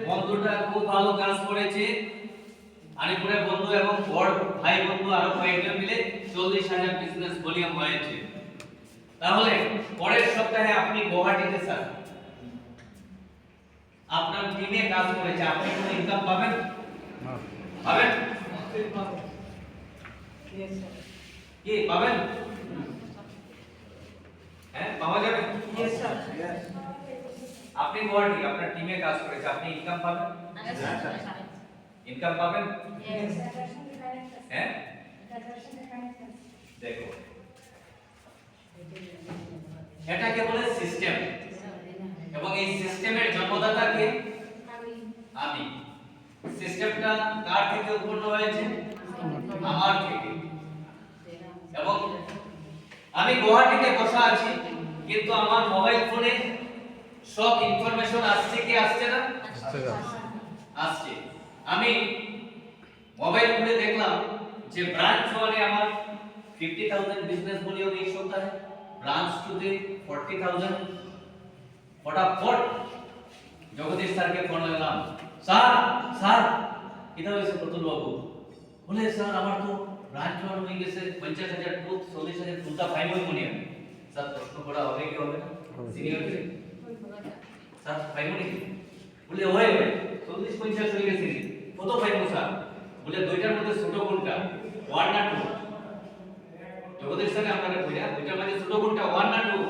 বন্ধুটা খুব ভালো কাজ করেছে। আলিপুরের বন্ধু এবং ওর ভাই বন্ধু আরো কয়েকজন মিলে 40,000 বিজনেস ভলিউম হয়েছে। তাহলে পরের সপ্তাহে আপনি গুয়াহাটিতে স্যার আপনার টিমে কাজ করেছে, আপনি কোনো ইনকাম পাবেন? পাবেন কি পাবেন? হ্যাঁ পাওয়া যাবে। আপনি গুয়াহাটি আপনার টিমে কাজ করেছে, আপনি ইনকাম পাবেন? ইনকাম পাবেন? হ্যাঁ দেখো এটাকে বলে সিস্টেম, এবং এই সিস্টেমের জন্মদাতা কে? আমি। সিস্টেমটা কার থেকে উৎপন্ন হয়েছে? আমার থেকে। এবং আমি গুয়াহাটিতে বসা আছি, কিন্তু আমার মোবাইল ফোনে সব ইনফরমেশন আসছে কি আসছে না? আসছে। আমি মোবাইল খুলে দেখলাম যে ব্রাঞ্চ 1 এ আমার 50,000 বিজনেস ভলিউম এই সপ্তাহে, ব্রাঞ্চ 2 তে 40,000। ফটাফট জগদীশ স্যারকে ফোন লাগালাম, স্যার স্যার কিটা হয়েছে প্রতুল বাবু? বলে স্যার আমার তো ব্রাঞ্চ 1 হয়ে গেছে 50,000 টু 40,000 ফুলটা ফাইন হয়ে মনে হয়। স্যার প্রশ্ন করা হবে কি হবে না? সিনিয়র কে স্যার ফাইন মনে বলে হয় 40-50 হয়ে গেছে, কত ফাইন স্যার? বলে দুইটার মধ্যে ছোট কোনটা, 1 না 2? জগদীশ স্যার আপনাকে কইরা দুইটার মধ্যে ছোট কোনটা, 1 না 2?